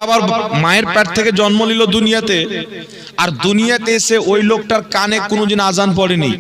আবার মায়ের পেট থেকে জন্ম নিল দুনিয়াতে, আর দুনিয়াতে এসে ওই লোকটার কানে কোনোদিন আজান পড়েনি,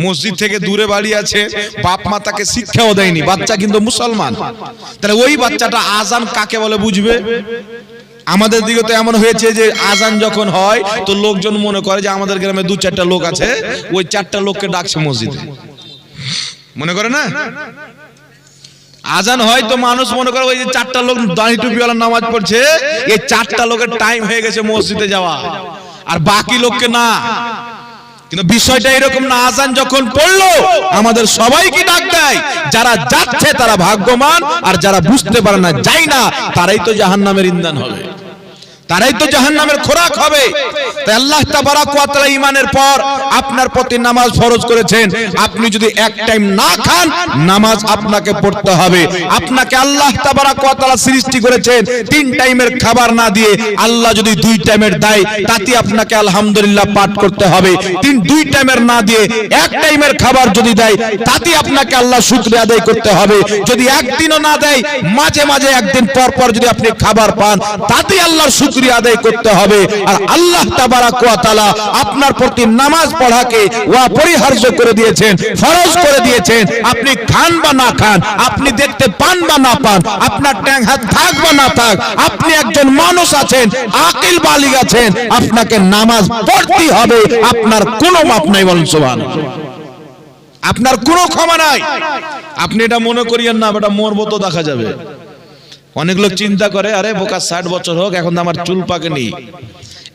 মসজিদ থেকে দূরে বাড়ি আছে, বাপ মা তাকে শিক্ষাও দেয়নি, বাচ্চা কিন্তু মুসলমান। তাহলে ওই বাচ্চাটা আজান কাকে বলে বুঝবে? আমাদের দিকে তো এমন হয়েছে যে আজান যখন হয় তো লোকজন মনে করে যে আমাদের গ্রামে দু চারটা লোক আছে, ওই চারটা লোককে ডাকছে মসজিদে, মনে করে না? আজান হয় তো মানুষ মনে করে ওই যে চারটা লোক দাড়ি টুপিওয়ালা নামাজ পড়ছে, এই চারটা লোকের টাইম হয়ে গেছে মসজিদে যাওয়া, আর বাকি লোককে না। কিন্তু বিষয়টা এরকম না, আজান যখন পড়লো আমাদের সবাইকে ডাক দেয়, যারা যাচ্ছে তারা ভাগ্যবান, আর যারা বুঝতে পারে না, যাই না, তারাই তো জাহান্নামের ইন্ধন হবে, তারাই তো জাহান্নামের খোরাক হবে। তাই আল্লাহ তাবারাক ওয়া তাআলা ঈমানের পর আপনার প্রতি নামাজ ফরজ করেছেন। আপনি যদি এক টাইম না খান, নামাজ আপনাকে পড়তে হবে। আপনাকে আল্লাহ তাবারাক ওয়া তাআলা সৃষ্টি করেছেন তিন টাইমের খাবার না দিয়ে, আল্লাহ যদি দুই টাইমের দেয় তাতে আপনাকে আলহামদুলিল্লাহ পাঠ করতে হবে। দুই টাইমের না দিয়ে এক টাইমের খাবার যদি দেয় তাতে আপনাকে আল্লাহ শুকরিয়া আদায় করতে হবে। যদি একদিনও না দেয়, মাঝে মাঝে একদিন পর পর যদি আপনি খাবার পান, তাতে আল্লাহর শুকরিয়া আদায় করতে হবে। আর আল্লাহ তাবারাক ওয়া তাআলা আপনার প্রতি নামাজ পড়াকে অপরিহার্য করে দিয়েছেন, ফরজ করে দিয়েছেন। আপনি খান বা না খান, আপনি দেখতে পান বা না পান, আপনার ট্যাং হাত থাক বা না থাক, আপনি একজন মানুষ আছেন, আকিল বালিগ আছেন, আপনাকে নামাজ পড়তেই হবে। আপনার কোনো মাপ নাই, বলেন সুবহানাল্লাহ। আপনার কোনো ক্ষমা নাই। আপনি এটা মনে করিয়েন না বেটা মরবো তো দেখা যাবে। অনেক লোক চিন্তা করে, আরে বোকা 60 বছর হোক, এখন তো আমার চুল পাকেনি,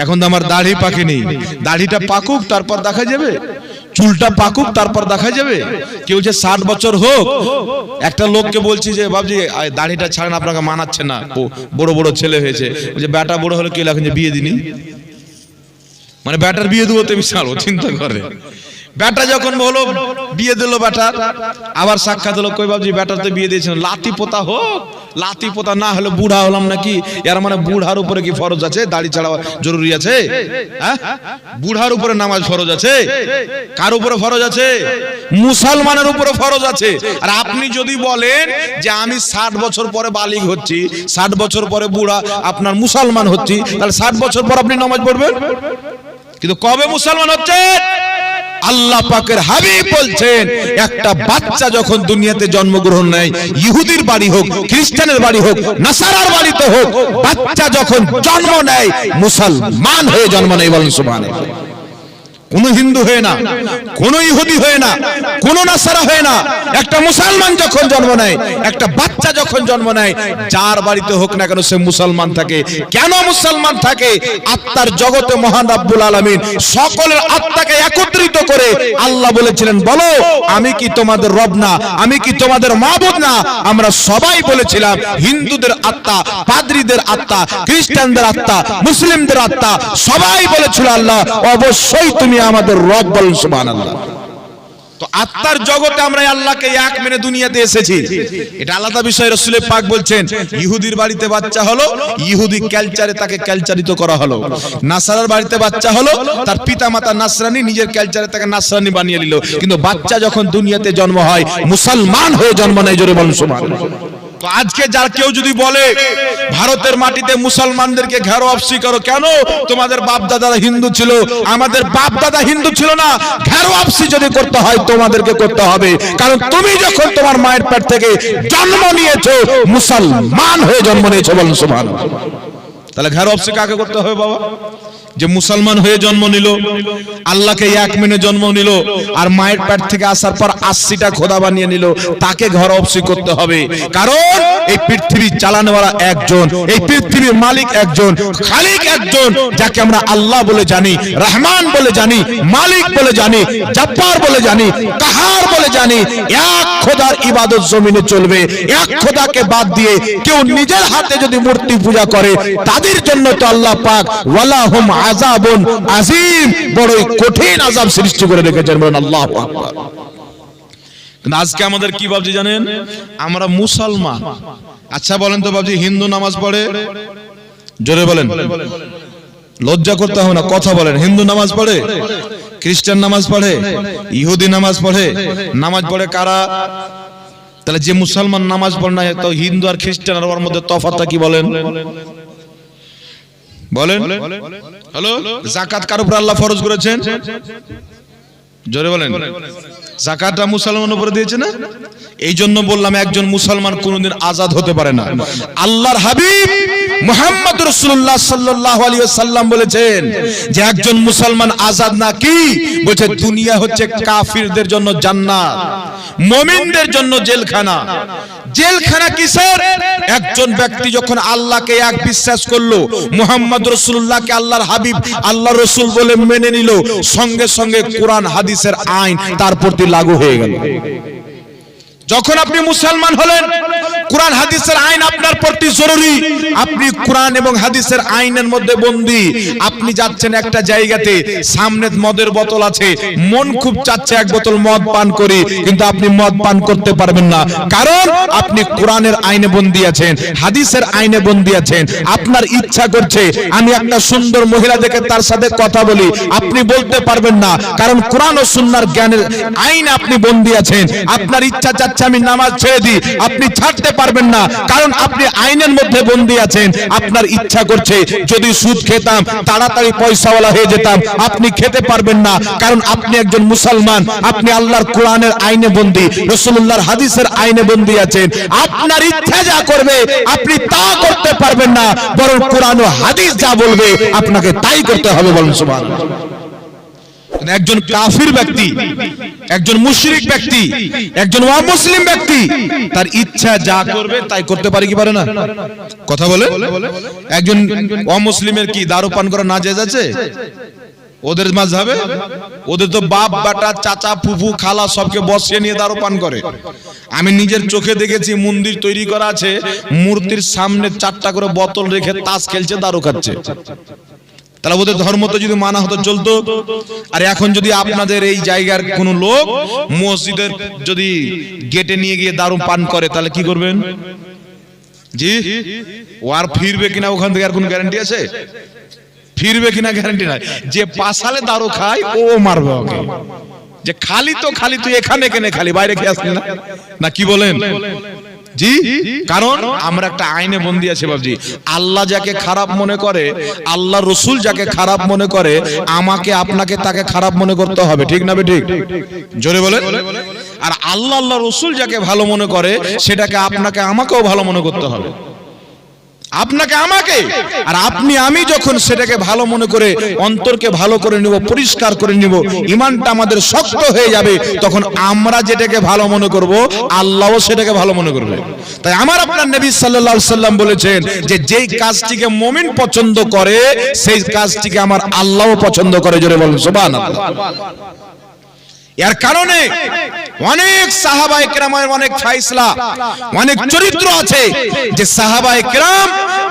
এখন তো আমার দাড়ি পাকেনি, দাড়িটা পাকুক তারপর দেখা যাবে, চুলটা পাকুক তারপর দেখা যাবে। কেউ যে 60 বছর হোক, একটা লোককে বলছি যে বাবজি দাড়িটা ছাড়েন, আপনাকে মানাচ্ছে না, বড় বড় ছেলে হয়েছে, যে বেটা বড় হলে কি এখন যে বিয়ে দিনি, মানে বেটার বিয়ে দেবো তো বিশাল চিন্তা করে। বেটা যখন বলো বিয়ে দিল, বেটার আবার সাক্ষাৎ হলো, কই বাবজি বেটার তো বিয়ে দিয়েছেন, লাতি পোতা হোক, লাতি পোতা না হলে বুড়া হলাম নাকি? এর মানে বুড়ার উপরে কি ফরজ আছে দাড়ি ছাড়া জরুরি আছে? হ্যাঁ, বুড়ার উপরে নামাজ ফরজ আছে? কার উপরে ফরজ আছে? মুসলমানের উপরে ফরজ আছে। আর আপনি যদি বলেন যে আমি 60 বছর পরে বালিগ হচ্ছি, 60 বছর পরে বুড়া আপনার মুসলমান হচ্ছি, তাহলে 60 বছর পর আপনি নামাজ পড়বেন। কিন্তু কবে মুসলমান হচ্ছেন? আল্লাহ পাকের হাবিব বলছেন, একটা বাচ্চা যখন দুনিয়াতে জন্মগ্রহণ নেয়, ইহুদির বাড়ি হোক, খ্রিস্টানের বাড়ি হোক, নাসারার বাড়িতে হোক, বাচ্চা যখন জন্ম নেয় মুসলমান হয়ে জন্ম নেয়, বলেন সুবহানাল্লাহ। কোন হিন্দু হয়ে না, কোন ইহুদি হয়ে না, কোন নাসারা হয়ে না, একটা মুসলমান যখন জন্ম নেয়, একটা বাচ্চা যখন জন্ম নেয়, যার বাড়িতে হোক না কেন সে মুসলমান থাকে। কেন মুসলমান থাকে? আত্মার জগতে মহান রব্বুল আলামিন সকলের আত্মাকে একত্রিত করে আল্লাহ বলেছিলেন, বলো আমি কি তোমাদের রব না, আমি কি তোমাদের মাবুদ না? আমরা সবাই বলেছিলাম হিন্দুদের আত্মা, পাদ্রীদের আত্মা, খ্রিস্টানদের আত্মা, মুসলিমদের আত্মা, সবাই বলেছিল আল্লাহ অবশ্যই তুমি আমাদের রব, বলেন সুবহানাল্লাহ। তো আত্মার জগতে আমরা আল্লাহকে এক মেনে দুনিয়াতে এসেছি, এটা আলাদা বিষয়। রাসূল পাক বলছেন, ইহুদির বাড়িতে বাচ্চা হলো, ইহুদি কালচারে তাকে কালচারিত করা হলো। নাসারার বাড়িতে বাচ্চা হলো, তার পিতামাতা নাসরানি, নিজের কালচারে তাকে নাসরানি বানিয়ে নিল। কিন্তু বাচ্চা যখন দুনিয়াতে জন্ম হয়, মুসলমান হয়ে জন্ম নেয়, জোরে বলেন সুবহানাল্লাহ। তো আজকে যার কেউ যদি বলে ভারতের মাটিতে মুসলমানদেরকে ঘেরো অফসি করো, কেন? তোমাদের বাপ দাদারা হিন্দু ছিল, আমাদের বাপ দাদা হিন্দু ছিল না। ঘেরো অফসি যদি করতে হয় তোমাদেরকে করতে হবে, কারণ তুমি যখন তোমার মায়ের পেট থেকে জন্ম নিয়েছো, মুসলমান হয়ে জন্ম নিয়েছো, বলেন সুবহানাল্লাহ। তাহলে ঘেরো অফসি কাকে করতে হবে বাবা? যে মুসলমান হয়ে জন্ম নিল, আল্লাহকে এক মেনে জন্ম নিল, আর মায়ের পেট থেকে আসার পর 80টা খোদা বানিয়ে নিল, তাকে ঘর অফসি করতে হবে। কারণ এই পৃথিবী চালানোওয়ালা একজন, এই পৃথিবীর মালিক একজন, খালিক একজন, যাকে আমরা আল্লাহ বলে জানি, রহমান বলে জানি, মালিক বলে জানি, জব্বার বলে জানি, কাহার বলে জানি। এক খোদার ইবাদত জমিনে চলবে। এক খোদাকে বাদ দিয়ে কেউ নিজের হাতে যদি মূর্তি পূজা করে, তাদের জন্য তো আল্লাহ পাক ওয়ালাহুম আযাবুন আযীম, বড়ই কঠিন আযাব সৃষ্টি করে রেখেছেন, বলেন আল্লাহু আকবার। কিন্তু আজকে আমাদের কি ভাবছি জানেন? আমরা মুসলমান। আচ্ছা বলেন তো বাবজি, হিন্দু নামাজ পড়ে? জোরে বলেন, লজ্জা করতে হবে না, কথা বলেন। হিন্দু নামাজ পড়ে, খ্রিস্টান নামাজ পড়ে, ইহুদি নামাজ পড়ে। নামাজ পড়ে কারা? তাহলে যে মুসলমান নামাজ পড়ে না, তো হিন্দু আর খ্রিস্টান আর ওর মধ্যে তফাৎটা কি বলেন? বলেন। হ্যালো, যাকাত কার উপর আল্লাহ ফরজ করেছেন? জোরে বলেন। যাকাতটা মুসলমানের উপরে দিয়েছে না? এই জন্য বললাম একজন মুসলমান কোনোদিন আজাদ হতে পারে না। আল্লাহর হাবিব মুহাম্মদ রাসূলুল্লাহ সাল্লাল্লাহু আলাইহি ওয়াসাল্লাম বলেছেন যে একজন মুসলমান আজাদ না, কি বলছে? দুনিয়া হচ্ছে কাফিরদের জন্য জান্নাত, মুমিনদের জন্য জেলখানা। জেলখানা কিসের? একজন ব্যক্তি যখন আল্লাহকে এক বিশ্বাস করলো, মুহাম্মদ রাসূলুল্লাহকে আল্লাহর হাবিব আল্লাহ রাসূল বলে মেনে নিল, সঙ্গে সঙ্গে কোরআন হাদিসের আইন তার প্রতি লাগু হয়ে গেল। যখন আপনি মুসলমান হলেন, কোরআন হাদিসের আইন আপনার প্রতি জরুরি। আপনি কোরআন এবং হাদিসের আইনের মধ্যে বন্দী। আপনি যাচ্ছেন একটা জায়গাতে, সামনে মদের বোতল আছে, মন খুব চাচ্ছে এক বোতল মদ পান করি, কিন্তু আপনি মদ পান করতে পারবেন না, কারণ আপনি কোরআনের আইনে বন্দী আছেন, হাদিসের আইনে বন্দী আছেন। আপনার ইচ্ছা করছে আমি একটা সুন্দর মহিলা দেখে তার সাথে কথা বলি, আপনি বলতে পারবেন না, কারণ কোরআন ও সুন্নাহর জ্ঞানের আইনে আপনি বন্দী আছেন। আপনার ইচ্ছা আমি নামাজ ছেড়ে দিই, আপনি ছাড়তে পারবেন না, কারণ আপনি আইনের মধ্যে বন্দী আছেন। আপনার ইচ্ছা করছে যদি সুদ খেতাম, তাড়াতাড়ি পয়সাওয়ালা হয়ে যেতাম, আপনি খেতে পারবেন না, কারণ আপনি একজন মুসলমান, আপনি আল্লাহর কোরআনের আইনে বন্দী, রাসূলুল্লাহর হাদিসের আইনে বন্দী আছেন। আপনার ইচ্ছা যা করবে আপনি তা করতে পারবেন না, বরং কোরআন ও হাদিস যা বলবে আপনাকে তাই করতে হবে। বলুন সুবহানাল্লাহ। একজন কাফির ব্যক্তি, একজন মুশরিক ব্যক্তি, একজন অমুসলিম ব্যক্তি তার ইচ্ছা যা করবে তাই করতে পারে কি পারে না? কথা বলে। একজন অমুসলিমের কি দারু পান করা নাজায়েজ আছে? ওদের মাযহাবে ওদের তো বাপ বেটা চাচা ফুফু খালা সবকে বসিয়ে নিয়ে দারু পান করে। আমি নিজের চোখে দেখেছি, মন্দির তৈরি করা আছে, মূর্তির সামনে 4টা করে বোতল রেখে তাস খেলছে, দারু খাচ্ছে। তাহলে ওদের ধর্ম তো যদি মানা হতো চলতো। আর এখন যদি আপনাদের এই জায়গার কোন লোক মসজিদের যদি গেটে নিয়ে গিয়ে দারু পান করে, তাহলে কি করবেন? জি, ও আর ফিরবে কিনা ওখান থেকে আর কোন গ্যারান্টি আছে? ফিরবে কিনা গ্যারান্টি নাই। যে পাশালে দারু খায় ও মারবে ওকে, যে খালি তো খালি তুই এখানে কেনে খালি বাইরে খেয়ে আসলি না, না কি বলেন? জি, কারণ আমরা একটা আইনে বন্দী আছে বাবজি। আল্লাহ যাকে খারাপ মনে করে, আল্লাহ রসুল যাকে খারাপ মনে করে, আমাকে আপনাকে তাকে খারাপ মনে করতে হবে, ঠিক না ঠিক? জোরে বলেন। আর আল্লাহ আল্লাহ রসুল যাকে ভালো মনে করে, সেটাকে আপনাকে আমাকেও ভালো মনে করতে হবে, আপনাকে আমাকে। আর আপনি আমি যখন সেটাকে ভালো মনে করে অন্তরকে ভালো করে নিব, পরিষ্কার করে নিব, ঈমানটা আমাদের শক্ত হয়ে যাবে, তখন আমরা যেটাকে ভালো মনে করব আল্লাহও সেটাকে ভালো মনে করবে। তাই আমার আপনার নবী সাল্লাল্লাহু আলাইহি সাল্লাম বলেছেন যে যেই কাজটিকে মুমিন পছন্দ করে সেই কাজটিকে আমার আল্লাহও পছন্দ করে। জোরে বলুন সুবহানাল্লাহ। এর কারণে অনেক সাহাবায়ে কেরামের অনেক ফয়সালা, অনেক চরিত্র আছে যে সাহাবায়ে কেরাম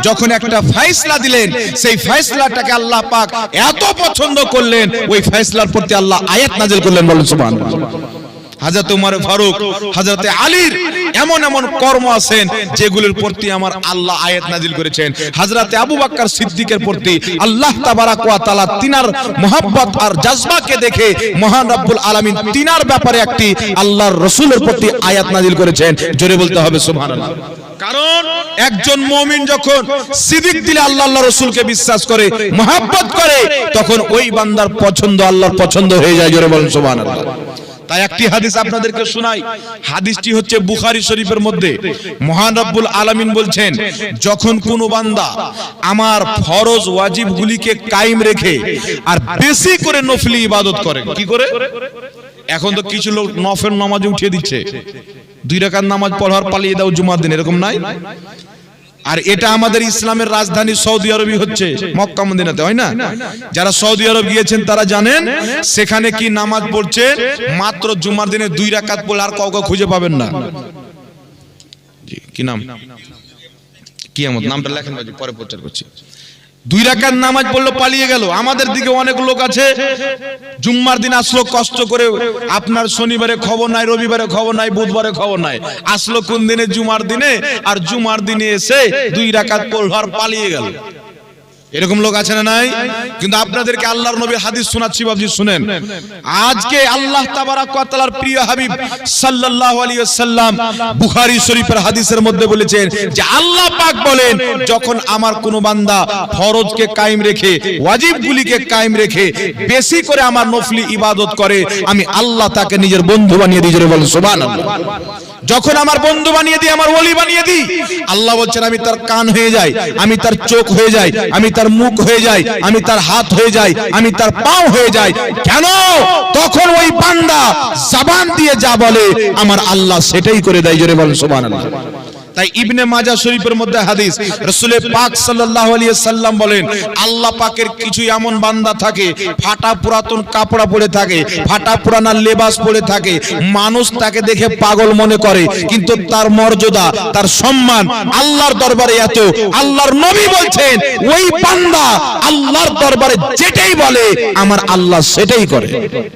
যখন একটা ফয়সালা দিলেন, সেই ফয়সালাটাকে আল্লাহ পাক এত পছন্দ করলেন, ওই ফয়সালার প্রতি আল্লাহ আয়াত নাযিল করলেন। বলুন সুবহানাল্লাহ। হযরত ওমর ফারুক, হযরত আলীর এমন এমন কর্ম আছেন যেগুলোর প্রতি আমার আল্লাহ আয়াত নাযিল করেছেন। হযরত আবু বকর সিদ্দিকের প্রতি আল্লাহ তাবারাক ওয়া তাআলা তিনার মহব্বত আর জজবাকে দেখে মহান রব্বুল আলামিন তিনার ব্যাপারে একটি আল্লাহর রাসূলের প্রতি আয়াত নাযিল করেছেন। জোরে বলতে হবে সুবহানাল্লাহ। কারণ একজন মুমিন যখন সিদ্দিক দিলে আল্লাহ আল্লাহ রাসূলকে বিশ্বাস করে, মহব্বত করে, তখন ওই বান্দার পছন্দ আল্লাহর পছন্দ হয়ে যায়। জোরে বলুন সুবহানাল্লাহ। তাই একটি হাদিস আপনাদেরকে শোনাই। হাদিসটি হচ্ছে বুখারী শরীফের মধ্যে। মহান রব্বুল আলামিন বলছেন, যখন কোন বান্দা আমার ফরজ ওয়াজিবগুলিকে কায়েম রেখে আর বেশি করে নফলি ইবাদত করে। কি করে? এখন তো কিছু লোক নফল নামাজে উঠিয়ে দিচ্ছে, 2 রাকাত নামাজ পড়ার পালিয়ে দাও জুমার দিন, এরকম নাই? আর এটা আমাদের ইসলামের রাজধানী সৌদি আরবই হচ্ছে, মক্কা মদিনাতে, হয় না? যারা সৌদি আরব গিয়েছেন তারা জানেন সেখানে কি নামাজ পড়ছে, মাত্র জুমার দিনে 2 রাকাত পড়লে আর কাউকে খুঁজে পাবেন না। কি নাম? কিয়ামত নামটা লেখেন বাজি, পরে প্রচার করছি। 2 রাকাত নামাজ পড়লো পালিয়ে গেল। আমাদের দিকে অনেক লোক আছে, জুম্মার দিন আসলো কষ্ট করে, আপনার শনিবারে খবর নাই, রবিবারে খবর নাই, বুধবারে খবর নাই, আসলো কোন দিনে? জুমার দিনে। আর জুমার দিনে এসে 2 রাকাত পড়লো আর পালিয়ে গেল। এরকম লোক আছে না নাই? কিন্তু আপনাদেরকে আল্লাহর নবীর হাদিস শোনাচ্ছি বাবজি, শুনেন। আজকে আল্লাহ তাবারাক ওয়া তাআলার প্রিয় হাবিব সাল্লাল্লাহু আলাইহি ওয়াসাল্লাম বুখারী শরীফের হাদিসের মধ্যে বলেছেন যে আল্লাহ পাক বলেন, যখন আমার কোন বান্দা ফরজকে কায়েম রেখে, ওয়াজিবগুলিকে কায়েম রেখে বেশি করে আমার নফলি ইবাদত করে, আমি আল্লাহ তাকে নিজের বন্ধু বানিয়ে দিই। জোরে বলেন সুবহানাল্লাহ। যখন আমার বন্ধু বানিয়ে দিই, আমার ওলি বানিয়ে দিই, আল্লাহ বলছেন আমি তার কান হয়ে যাই, আমি তার চোখ হয়ে যাই, আমি তার মুখ হয়ে যাই, আমি তার হাত হয়ে যাই, আমি তার পাও হয়ে যাই। কেন? তখন ওই বান্দা জবান দিয়ে যা বলে আমার আল্লাহ সেটাই করে দেয়। জোরে বলেন সুবহানাল্লাহ। তাই ইবনে মাজাহ শরীফের মধ্যে হাদিস, রাসূল পাক সাল্লাল্লাহু আলাইহি সাল্লাম বলেন, আল্লাহ পাকের কিছু এমন বান্দা থাকে, ফাটা পুরাতন কাপড় পরে থাকে, ফাটা পুরানা লেবাস পরে থাকে, মানুষ তাকে দেখে পাগল মনে করে, কিন্তু তার মর্যাদা, তার সম্মান আল্লাহর দরবারে এত, আল্লাহর নবী বলছেন ওই বান্দা আল্লাহর দরবারে যেটাই বলে আমার আল্লাহ সেটাই করে।